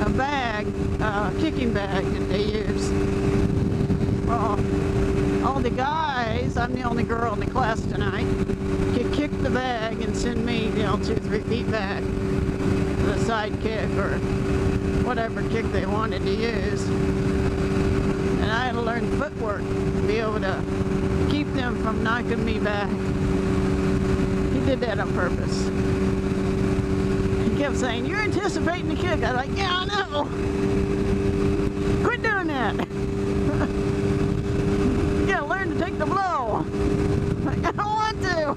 a bag, kicking bag that they use. Well, all the guys, I'm the only girl in the class tonight, could kick the bag and send me, 2-3 feet back. The side kick or whatever kick they wanted to use. And I had to learn footwork to be able to keep them from knocking me back. He did that on purpose. He kept saying, "You're anticipating the kick." I was like, "Yeah, I know. Quit doing that. You gotta learn to take the blow." Like, I don't want to.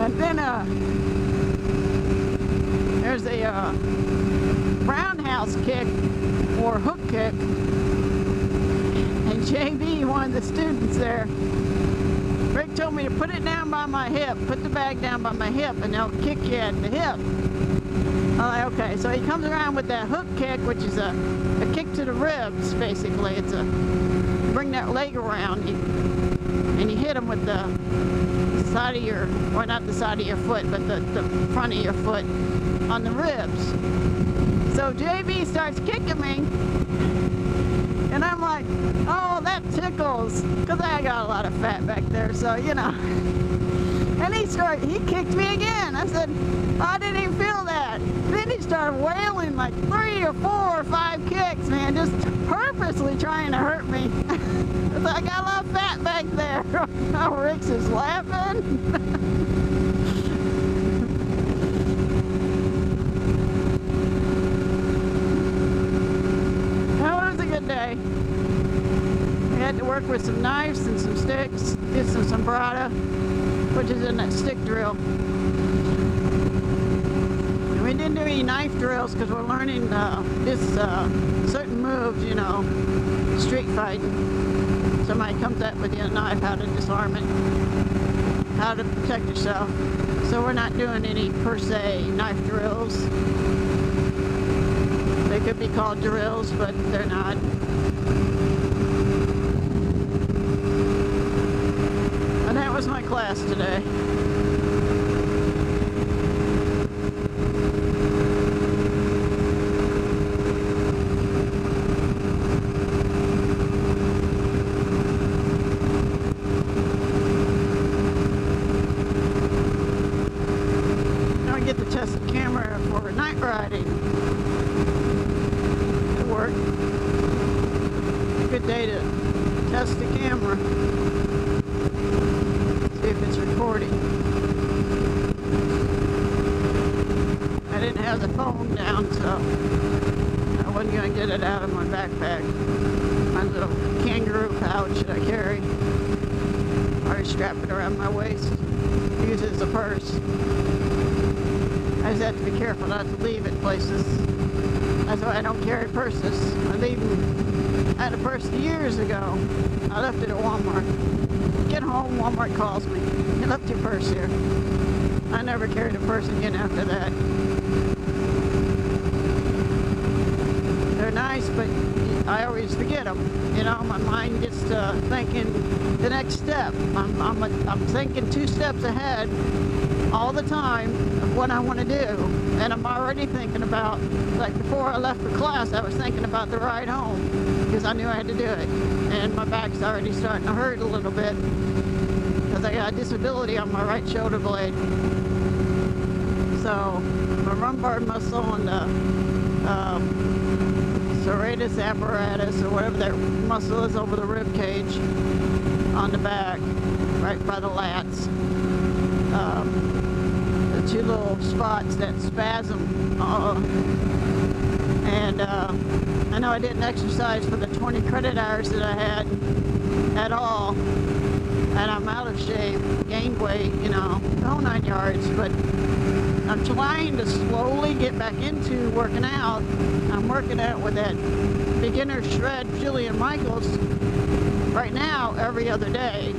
And then there's a roundhouse kick or hook kick, and JB, one of the students there, Rick told me to put it down by my hip, put the bag down by my hip, and they'll kick you at the hip. I'm like, okay, so he comes around with that hook kick, which is a kick to the ribs, basically. It's a, bring that leg around, and you hit him with the side of your, or not the side of your foot, but the front of your foot on the ribs. So JB starts kicking me, and I'm like, "Oh, that tickles," because I got a lot of fat back there, so And he kicked me again. I said, "I didn't even feel that." Then he started wailing like 3 or 4 or 5 kicks, man, just purposely trying to hurt me. I got a lot of fat back there. Oh, Rick's is laughing. That was a good day. We had to work with some knives and some sticks, did some sombrata, which is in that stick drill. And we didn't do any knife drills because we're learning this certain moves, street fighting. Somebody comes up with you a knife, how to disarm it, how to protect yourself. So we're not doing any per se knife drills. They could be called drills, but they're not. And that was my class today. Test the camera for night riding. It worked. Good day to test the camera. See if it's recording. I didn't have the phone down, so I wasn't going to get it out of my backpack. My little kangaroo pouch that I carry. I already strap it around my waist. Use it as a purse. I just have to be careful not to leave it places. That's why I don't carry purses. I had a purse years ago. I left it at Walmart. Get home, Walmart calls me. You left your purse here. I never carried a purse again after that. They're nice, but I always forget them. My mind gets to thinking the next step. I'm thinking 2 steps ahead all the time of what I want to do, and I'm already thinking about, like before I left for class, I was thinking about the ride home because I knew I had to do it, and my back's already starting to hurt a little bit because I got a disability on my right shoulder blade. So my lumbar muscle and the serratus apparatus, or whatever that muscle is over the rib cage on the back, right by the lats. The 2 little spots that spasm. And I know I didn't exercise for the 20 credit hours that I had at all. And I'm out of shape, gained weight, the whole 9 yards. But I'm trying to slowly get back into working out. I'm working out with that beginner shred Jillian Michaels right now every other day.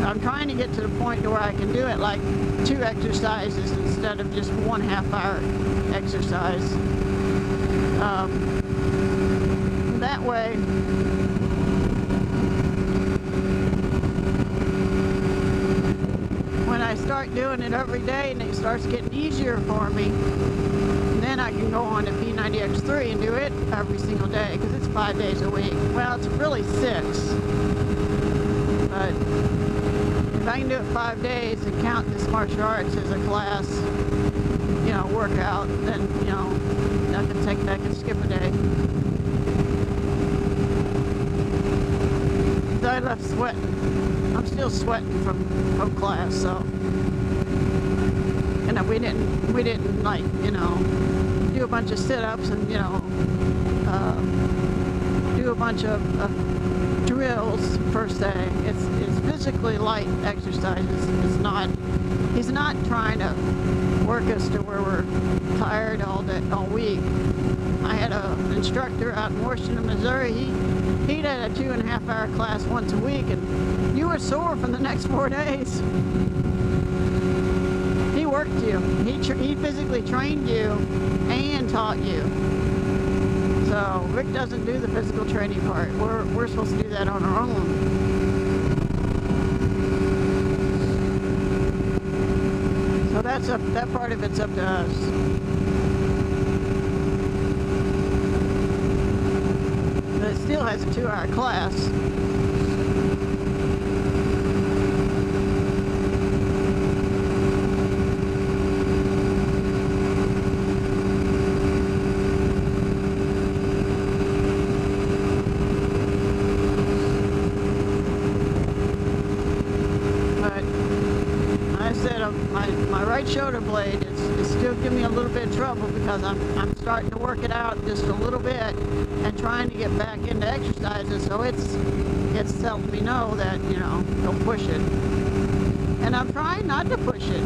I'm trying to get to the point to where I can do it like 2 exercises instead of just 1 half-hour exercise. That way, start doing it every day and it starts getting easier for me, then I can go on to P90X3 and do it every single day, because it's 5 days a week. Well, it's really 6, but if I can do it 5 days and count this martial arts as a class, you know, workout, then, you know, I can skip a day. So I left sweating. I'm still sweating from class, so. You know, we didn't like, you know, do a bunch of sit-ups and, you know, do a bunch of drills first day. It's physically light exercises. It's not. He's not trying to work us to where we're tired all week. I had an instructor out in Washington, Missouri. He did a 2.5-hour class once a week, and you were sore for the next 4 days. He worked you. He physically trained you and taught you. So Rick doesn't do the physical training part. We're supposed to do that on our own. So that part of it's up to us. But it still has a 2-hour class. My right shoulder blade is still giving me a little bit of trouble, because I'm starting to work it out just a little bit and trying to get back into exercises, so it's telling me no, that, you know, don't push it. And I'm trying not to push it.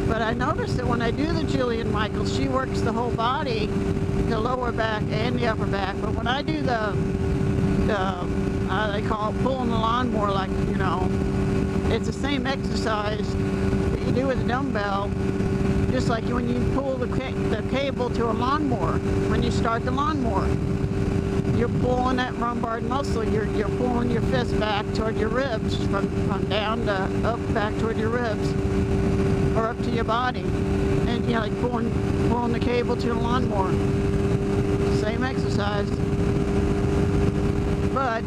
But I noticed that when I do the Jillian Michaels, she works the whole body, the lower back and the upper back. But when I do they call it pulling the lawnmower, like, you know, it's the same exercise that you do with a dumbbell, just like when you pull the cable to a lawnmower. When you start the lawnmower, you're pulling that lumbar muscle. You're pulling your fist back toward your ribs, from down to up, back toward your ribs, or up to your body, and, you know, like pulling the cable to the lawnmower. Same exercise, but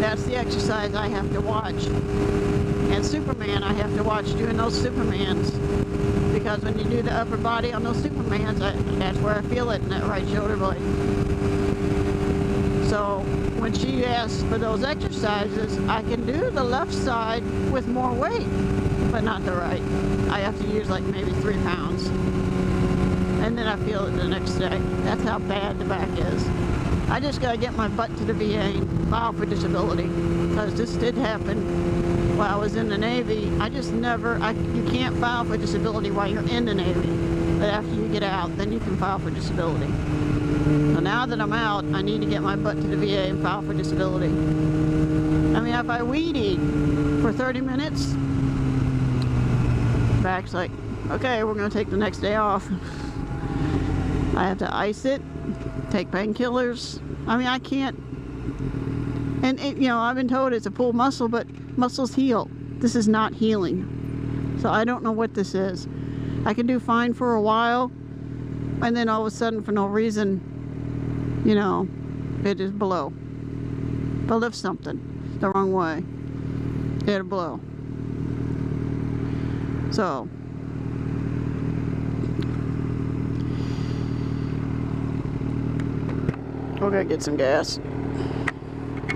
that's the exercise I have to watch. And Superman, I have to watch doing those Supermans, because when you do the upper body on those Supermans, that's where I feel it, in that right shoulder blade. So when she asks for those exercises, I can do the left side with more weight, but not the right. I have to use like maybe 3 pounds. And then I feel it the next day. That's how bad the back is. I just gotta get my butt to the VA and file for disability, because this did happen while I was in the Navy. I just never, you can't file for disability while you're in the Navy, but after you get out, then you can file for disability. So now that I'm out, I need to get my butt to the VA and file for disability. I mean, if I weed eat for 30 minutes, back's like, okay, we're gonna take the next day off. I have to ice it, take painkillers. I mean, I can't. And you know, I've been told it's a pulled muscle, but muscles heal. This is not healing. So I don't know what this is. I can do fine for a while, and then all of a sudden, for no reason, you know, it is blow. If I lift something the wrong way, it'll blow. So we're gonna get some gas.